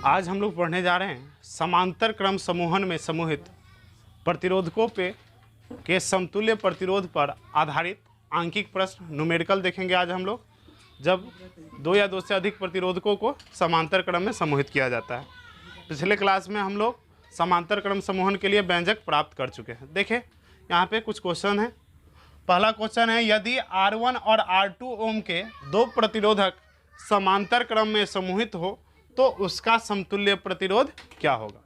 आज हम लोग पढ़ने जा रहे हैं समांतर क्रम समूहन में समूहित प्रतिरोधकों के समतुल्य प्रतिरोध पर आधारित आंकिक प्रश्न न्यूमेरिकल देखेंगे। आज हम लोग जब दो या दो से अधिक प्रतिरोधकों को समांतर क्रम में समूहित किया जाता है। पिछले क्लास में हम लोग समांतर क्रम समूहन के लिए व्यंजक प्राप्त कर चुके हैं। देखें यहाँ पे कुछ क्वेश्चन है। पहला क्वेश्चन है, यदि R1 और R2 ओम के दो प्रतिरोधक समांतर क्रम में समूहित हो तो उसका समतुल्य प्रतिरोध क्या होगा।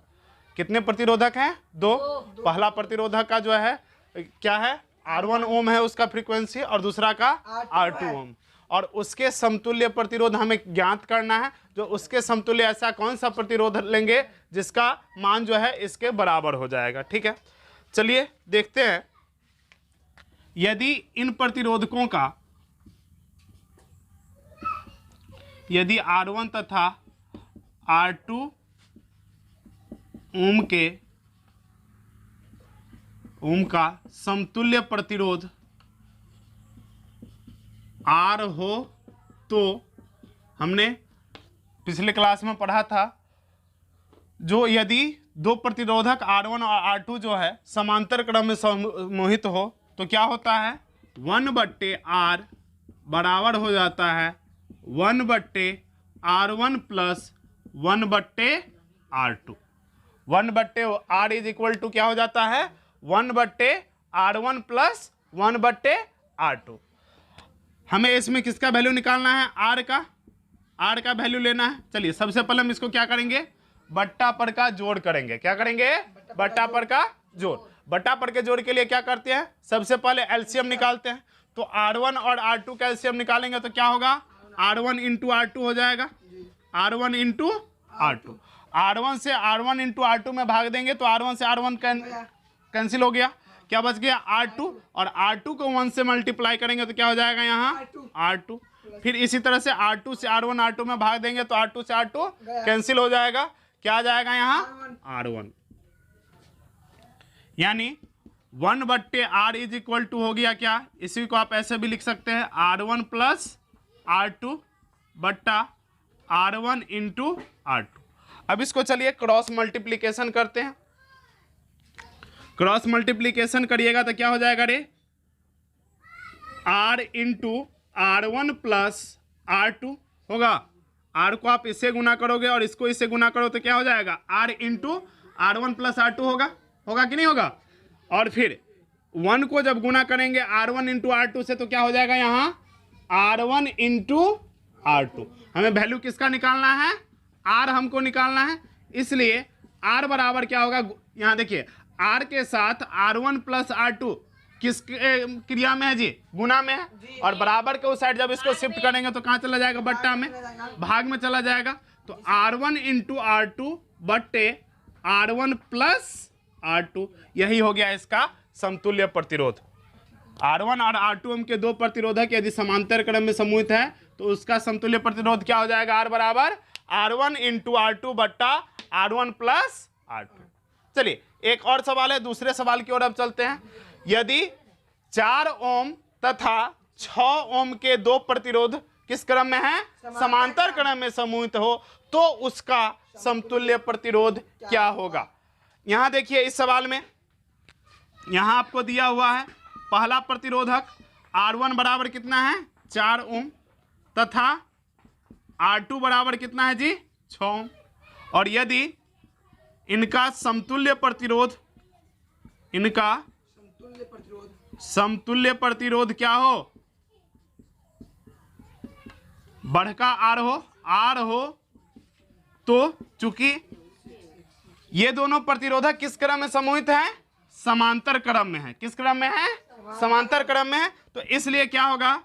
कितने प्रतिरोधक हैं? दो। पहला प्रतिरोधक का जो है क्या है, R1 ओम है उसका फ्रीक्वेंसी, और दूसरा का R2 ओम, और उसके समतुल्य प्रतिरोध हमें ज्ञात करना है। जो उसके समतुल्य ऐसा कौन सा प्रतिरोध लेंगे जिसका मान जो है इसके बराबर हो जाएगा। ठीक है, चलिए देखते हैं। यदि इन प्रतिरोधकों का, यदि R1 तथा R2 ओम का समतुल्य प्रतिरोध R हो तो हमने पिछले क्लास में पढ़ा था, जो यदि दो प्रतिरोधक R1 और R2 जो है समांतर क्रम में समूहित हो तो क्या होता है, 1/R बराबर हो जाता है 1/R1 plus 1/R2। 1/R is equal to क्या हो जाता है, 1/R1 प्लस 1/R2। हमें इसमें किसका वैल्यू निकालना है, R का वैल्यू लेना है। चलिए सबसे पहले हम इसको क्या करेंगे, बट्टा पर का जोड़ करेंगे। क्या करेंगे, बट्टा पर का जोड़। बट्टा पर के जोड़ के लिए क्या करते हैं, सबसे पहले एलसीएम निकालते हैं। तो R1 और R2 का एलसीएम निकालेंगे तो क्या होगा, R1 इंटू R2 हो जाएगा। R1 इंटू R2, R1 से R1 इंटू R2 में भाग देंगे तो R1 से R1 कैंसिल हो गया। क्या बच गया, R2, और R2 को 1 से मल्टीप्लाई करेंगे तो क्या हो जाएगा यहाँ R2। फिर इसी तरह से R2 से R1 R2 में भाग देंगे तो R2 से R2 कैंसिल हो जाएगा। क्या आ जाएगा यहाँ R1, यानी 1/R इज इक्वल टू हो गया क्या, इसी को आप ऐसे भी लिख सकते हैं, R1 प्लस R2 बट्टा R1 इंटू R2। अब इसको चलिए क्रॉस मल्टीप्लीकेशन करते हैं। क्रॉस मल्टीप्लीकेशन करिएगा तो क्या हो जाएगा रे, R into R1 plus R2 होगा। R को आप इससे गुना करोगे और इसको इससे गुना करो तो क्या हो जाएगा, R into R1 plus R2 होगा। होगा कि नहीं होगा। और फिर 1 को जब गुना करेंगे R1 इंटू R2 से तो क्या हो जाएगा यहाँ R1 इंटू R2। हमें वैल्यू किसका निकालना है, R हमको निकालना है, इसलिए R बराबर क्या होगा, यहाँ देखिए R के साथ R1 प्लस R2 किस क्रिया में है जी, गुना में है, और बराबर के उस साइड जब इसको शिफ्ट करेंगे तो कहाँ चला जाएगा, बट्टा में, भाग में चला जाएगा। तो R1 इंटू R2 बट्टे R1 प्लस R2, यही हो गया इसका समतुल्य प्रतिरोध। R1 और R2 के दो प्रतिरोधक यदि समांतर क्रम में समूहित है तो उसका समतुल्य प्रतिरोध क्या हो जाएगा, R बराबर R1 इंटू R2 बट्टा R1 प्लस R2। चलिए एक और सवाल है, दूसरे सवाल की ओर अब चलते हैं। यदि 4 ओम तथा 6 ओम के दो प्रतिरोध किस क्रम में है, समांतर क्रम में समूहित हो तो उसका समतुल्य प्रतिरोध क्या होगा। यहां देखिए इस सवाल में यहां आपको दिया हुआ है, पहला प्रतिरोधक R1 बराबर कितना है, 4 ओम, तथा R2 बराबर कितना है जी, 6 ओम। और यदि इनका समतुल्य प्रतिरोध समतुल्य प्रतिरोध क्या हो, बढ़का R हो तो चूंकि ये दोनों प्रतिरोधक किस क्रम में समूहित हैं, समांतर क्रम में है। किस क्रम में है, समांतर क्रम में है। तो इसलिए क्या होगा,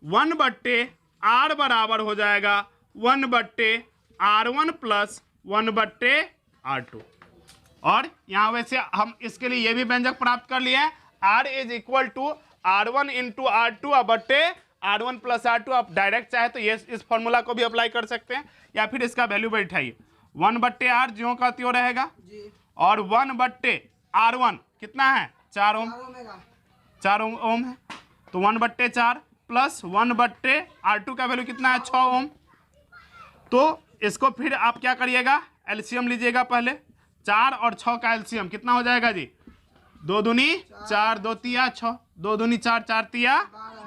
1/R बराबर हो जाएगा 1/R1 प्लस 1/R2। और यहाँ वैसे हम इसके लिए ये भी व्यंजक प्राप्त कर लिए हैं, R is equal to R1 into R2 बट्टे R1 प्लस R2। आप डायरेक्ट चाहे तो ये इस फॉर्मूला को भी अप्लाई कर सकते हैं, या फिर इसका वैल्यू बैठाइए, 1/R ज्यों का त्यों रहेगा, और 1/R1 कितना है, 4 ओम, 4 ओम है, तो 1/4 प्लस 1/R2 का वैल्यू कितना है, 6 ओम। तो इसको फिर आप क्या करिएगा, एलसीएम लीजिएगा पहले। 4 और 6 का एलसीएम कितना हो जाएगा जी? 2 दूनी 4, 2 तिया 6, 2 दूनी 4, 4 तिया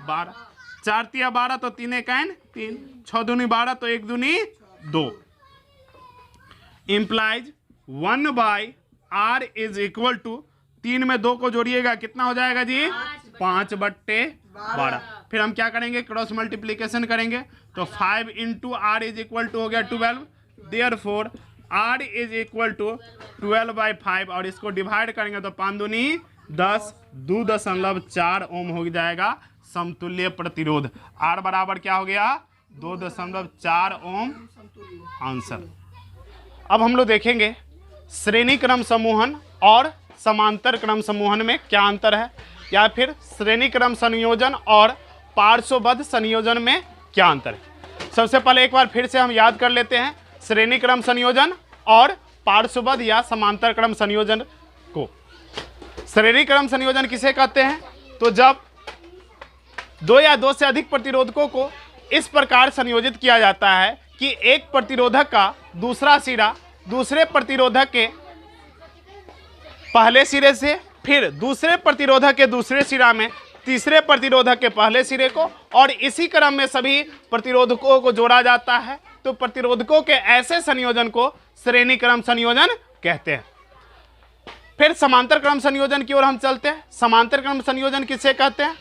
12, 4 तिया 12 तो 3 1 3, 6 दूनी 12 तो 1 दूनी 2। Implies 1/r is equal to 3 में 2 को जोड़िएगा कितना हो जाएगा जी? 5/12। फिर हम क्या करेंगे, क्रॉस मल्टीप्लीकेशन करेंगे तो 5 into R is equal to हो गया 12, therefore r is equal to 12/5 और इसको डिवाइड करेंगे तो 5 दूनी 10, 2.4 ओम हो जाएगा समतुल्य प्रतिरोध। r बराबर क्या हो गया? 2.4 ओम आंसर। अब हम लोग देखेंगे श्रेणी क्रम समूहन और समांतर क्रम समूहन में क्या अंतर है, या फिर श्रेणी क्रम संयोजन और पार्श्वबद्ध संयोजन में क्या अंतर है। सबसे पहले एक बार फिर से हम याद कर लेते हैं श्रेणी क्रम संयोजन और पार्श्वबद्ध या समांतर क्रम संयोजन को। श्रेणी क्रम संयोजन किसे कहते हैं? तो जब 2 या 2 से अधिक प्रतिरोधकों को इस प्रकार संयोजित किया जाता है कि एक प्रतिरोधक का दूसरा सिरा दूसरे प्रतिरोधक के पहले सिरे से, फिर दूसरे प्रतिरोधक के दूसरे सिरा में तीसरे प्रतिरोधक के पहले सिरे को, और इसी क्रम में सभी प्रतिरोधकों को जोड़ा जाता है। तो प्रतिरोधकों के ऐसे संयोजन को श्रेणी क्रम संयोजन कहते हैं। फिर समांतर क्रम संयोजन की ओर हम चलते हैं। समांतर क्रम संयोजन किसे कहते हैं?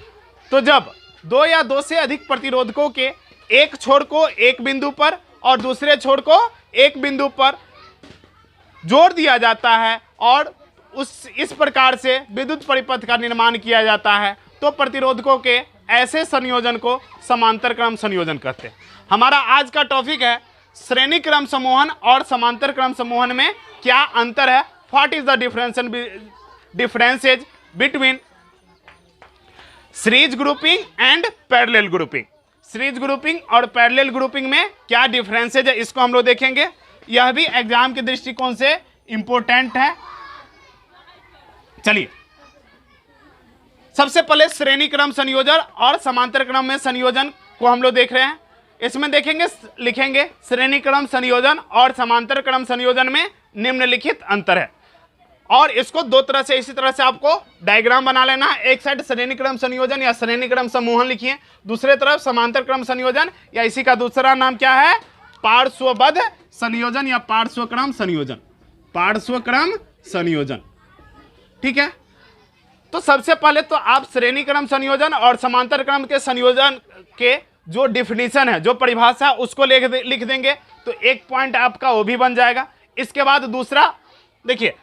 तो जब 2 या 2 से अधिक प्रतिरोधकों के एक छोर को एक बिंदु पर और दूसरे छोर को एक बिंदु पर जोड़ दिया जाता है और इस प्रकार से विद्युत परिपथ का निर्माण किया जाता है, तो प्रतिरोधकों के ऐसे संयोजन को समांतर क्रम संयोजन कहते हैं। हमारा आज का टॉपिक है श्रेणी क्रम समूहन और समांतर क्रम समूहन में क्या अंतर है। What is the differences between series grouping and parallel grouping. Series grouping और पैरेलल ग्रुपिंग में क्या डिफरेंसेज है, इसको हम लोग देखेंगे। यह भी एग्जाम के दृष्टिकोण से इंपॉर्टेंट है। चलिए, सबसे पहले श्रेणी क्रम संयोजन और समांतर क्रम में संयोजन को हम लोग देख रहे हैं। इसमें देखेंगे, लिखेंगे श्रेणी क्रम संयोजन और समांतर क्रम संयोजन में निम्नलिखित अंतर है। और इसको दो तरह से, इसी तरह से आपको डायग्राम बना लेना है। एक साइड श्रेणी क्रम संयोजन या श्रेणी क्रम समूहन लिखिए, दूसरे तरफ समांतर क्रम संयोजन, या इसी का दूसरा नाम क्या है, पार्श्वबद्ध संयोजन या पार्श्व क्रम संयोजन। पार्श्व क्रम संयोजन, ठीक है। तो सबसे पहले तो आप श्रेणी क्रम संयोजन और समांतर क्रम के संयोजन के जो डिफिनीशन है, जो परिभाषा है, उसको लिख देंगे तो एक पॉइंट आपका वो भी बन जाएगा। इसके बाद दूसरा देखिए,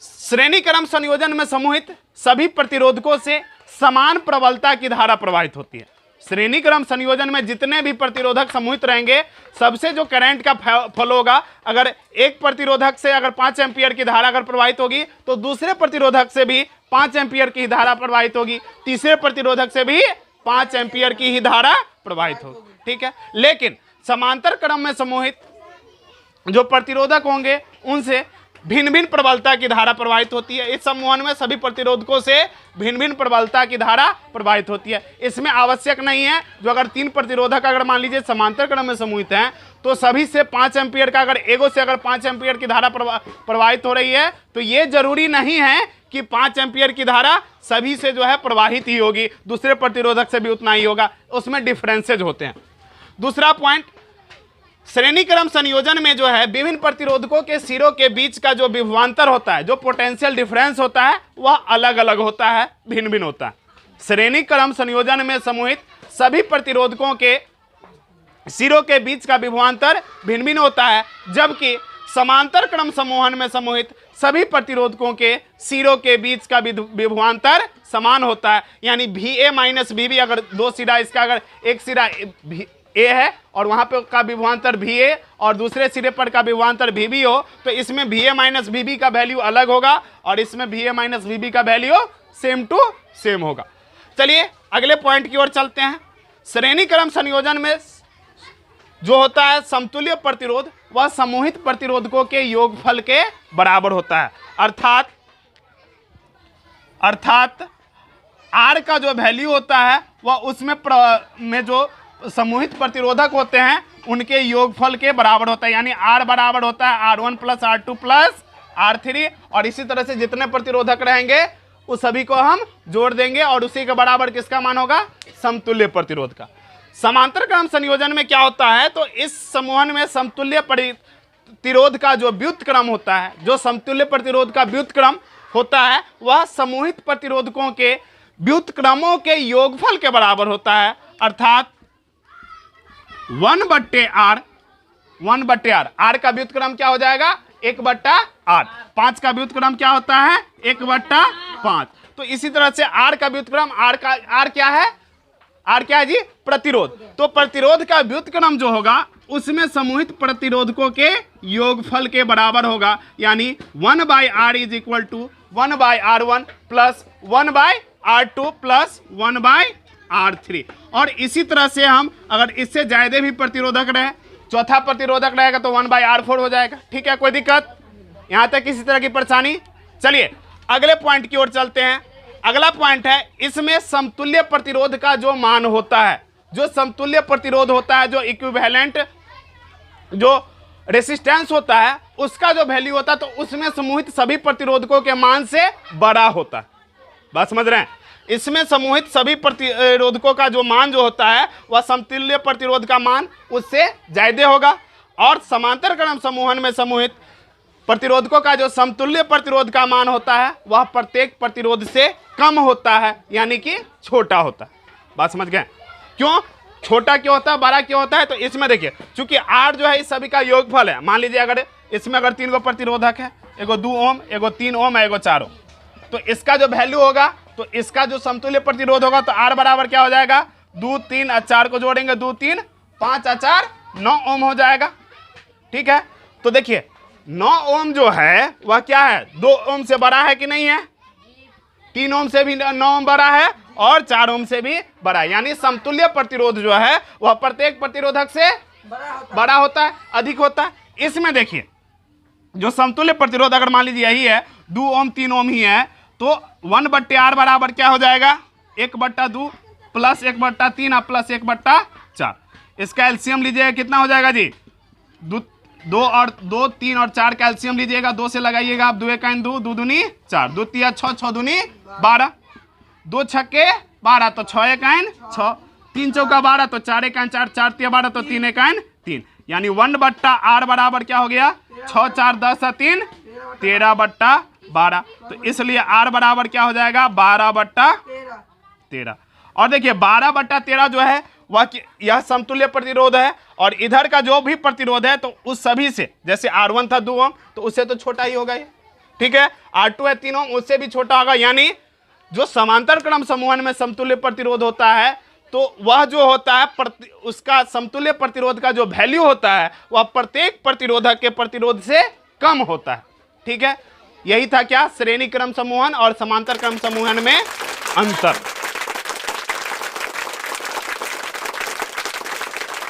श्रेणी क्रम संयोजन में समूहित सभी प्रतिरोधकों से समान प्रबलता की धारा प्रवाहित होती है। श्रेणी क्रम संयोजन में जितने भी प्रतिरोधक समूहित रहेंगे, सबसे जो करंट का फ्लो होगा, अगर एक प्रतिरोधक से अगर 5 एम्पियर की धारा अगर प्रवाहित होगी तो दूसरे प्रतिरोधक से भी 5 एम्पियर की धारा प्रवाहित होगी, तीसरे प्रतिरोधक से भी 5 एम्पियर की ही धारा प्रवाहित होगी, ठीक है। लेकिन समांतर क्रम में समूहित जो प्रतिरोधक होंगे उनसे भिन्न भिन्न प्रबलता की धारा प्रवाहित होती है। इस समूहन में सभी प्रतिरोधकों से भिन्न भिन्न प्रबलता की धारा प्रवाहित होती है। इसमें आवश्यक नहीं है जो अगर 3 प्रतिरोधक अगर मान लीजिए समांतर क्रम में समूहित हैं तो सभी से 5 एम्पियर का, अगर एगो से अगर 5 एम्पियर की धारा प्रवाहित हो रही है तो ये जरूरी नहीं है कि 5 एम्पियर की धारा सभी से जो है प्रवाहित ही होगी, दूसरे प्रतिरोधक से भी उतना ही होगा, उसमें डिफरेंसेज होते हैं। दूसरा पॉइंट, श्रेणी क्रम संयोजन में जो है विभिन्न प्रतिरोधकों के सिरों के बीच का जो विभवांतर होता है, जो पोटेंशियल डिफरेंस होता है, वह अलग अलग होता है, भिन्न भिन्न होता है। श्रेणी क्रम संयोजन में समूहित सभी प्रतिरोधकों के सिरों के बीच का विभवांतर भिन्न भिन्न होता है, जबकि समांतर क्रम समूहन में समूहित सभी प्रतिरोधकों के सिरों के बीच का विभवांतर समान होता है। यानी VA माइनस VB, अगर 2 सिरा, इसका अगर एक सिरा A है और वहाँ पे का विभवांतर VA और दूसरे सिरे पर का विभवांतर VB हो, तो इसमें VA माइनस VB का वैल्यू अलग होगा और इसमें VA माइनस VB का वैल्यू सेम टू सेम होगा। चलिए अगले पॉइंट की ओर चलते हैं। श्रेणी क्रम संयोजन में जो होता है समतुल्य प्रतिरोध, वह समूहित प्रतिरोधकों के योगफल के बराबर होता है। अर्थात R का जो वैल्यू होता है वह उसमें में जो समूहित प्रतिरोधक होते हैं उनके योगफल के बराबर होता है, यानी R बराबर होता है R1 plus R2 plus R3, और इसी तरह से जितने प्रतिरोधक रहेंगे उस सभी को हम जोड़ देंगे और उसी के बराबर किसका मान होगा, समतुल्य प्रतिरोध का। समांतर क्रम संयोजन में क्या होता है, तो इस समूहन में समतुल्य प्रतिरोध का जो व्युत्क्रम होता है, जो समतुल्य प्रतिरोध का व्युत्क्रम होता है वह समूहित प्रतिरोधकों के व्युत्क्रमों के योगफल के बराबर होता है, अर्थात 1/r, 1/r, r का व्युत्क्रम क्या हो जाएगा 1/r, 5 का व्युत्क्रम क्या होता है 1/5। तो इसी तरह से r का व्युत्क्रम, r क्या है, r क्या है जी, प्रतिरोध। तो प्रतिरोध का व्युत्क्रम जो होगा उसमें समूहित प्रतिरोधकों के योगफल के बराबर होगा, यानी 1/r is equal to 1/r1 plus 1/r2 plus 1/r3। और इसी तरह से हम अगर इससे ज्यादा भी प्रतिरोधक रहे, चौथा प्रतिरोधक रहेगा तो 1/r4 हो जाएगा। ठीक है, कोई दिक्कत यहां तक किसी तरह की परेशानी? चलिए अगले पॉइंट की ओर चलते हैं। अगला पॉइंट है, इसमें समतुल्य प्रतिरोध का जो मान होता है, जो समतुल्य प्रतिरोध होता है, जो इक्विवेलेंट जो रेसिस्टेंस होता है उसका जो वैल्यू होता है, तो उसमें समूहित सभी प्रतिरोधकों के मान से बड़ा होता है। बात समझ रहे हैं? इसमें समूहित सभी प्रतिरोधकों का जो मान जो होता है वह समतुल्य प्रतिरोध का मान उससे ज्यादा होगा, और समांतर क्रम समूहन में समूहित प्रतिरोधकों का जो समतुल्य प्रतिरोध का मान होता है वह प्रत्येक प्रतिरोध से कम होता है, यानी कि छोटा होता है। बात समझ गए? क्यों छोटा क्यों होता है, बड़ा क्यों होता है? तो इसमें देखिए, चूंकि R जो है इस सभी का योगफल है। मान लीजिए अगर इसमें अगर 3 गो प्रतिरोधक है, एगो 2 ओम, एगो 3 ओम, एगो 4 ओम, तो इसका जो वैल्यू होगा, तो इसका जो समतुल्य प्रतिरोध होगा, तो R बराबर क्या हो जाएगा, 2 3 और 4 को जोड़ेंगे, 2 3 5 और 4 9 ओम हो जाएगा। ठीक है, तो देखिए 9 ओम जो है वह क्या है, 2 ओम से बड़ा है कि नहीं है, 3 ओम से भी 9 ओम बड़ा है और 4 ओम से भी बड़ा है, यानी समतुल्य प्रतिरोध जो है वह प्रत्येक प्रतिरोधक से बड़ा होता है, अधिक होता है। इसमें देखिए जो समतुल्य प्रतिरोध अगर मान लीजिए यही है, 2 ओम 3 ओम ही है, तो 1/r बराबर क्या हो जाएगा, 1/2 प्लस 1/3 और प्लस 1/4। इसका एलसीएम लीजिएगा, कितना हो जाएगा जी, 2 3 और 4 का एलसीएम लीजिएगा, 2 से लगाइएगा आप, 2 1 2, 2 दूनी 4, 2 3 6, 6 दूनी 12, 2 छक्के 12, तो 6 1 6, 3 चौका 12, तो 4 1 4, 4 3 12, तो 3 1 3, यानी 1/r बराबर क्या हो गया, 6 4 10 3 13/12। तो इसलिए r बराबर क्या हो जाएगा, 12/13। और देखिए 12/13 जो है वह यह समतुल्य प्रतिरोध है, और इधर का जो भी प्रतिरोध है तो उस सभी से, जैसे R1 था 2 ओम, तो उससे तो छोटा ही होगा ये। ठीक है, R2 है 3 ओम, उससे भी छोटा होगा, यानी जो समांतर क्रम समूहन में समतुल्य प्रतिरोध होता है तो वह जो होता है उसका समतुल्य प्रतिरोध का जो वैल्यू होता है वह प्रत्येक प्रतिरोधक के प्रतिरोध से कम होता है। ठीक है, यही था क्या, श्रेणी क्रम समूहन और समांतर क्रम समूहन में अंतर।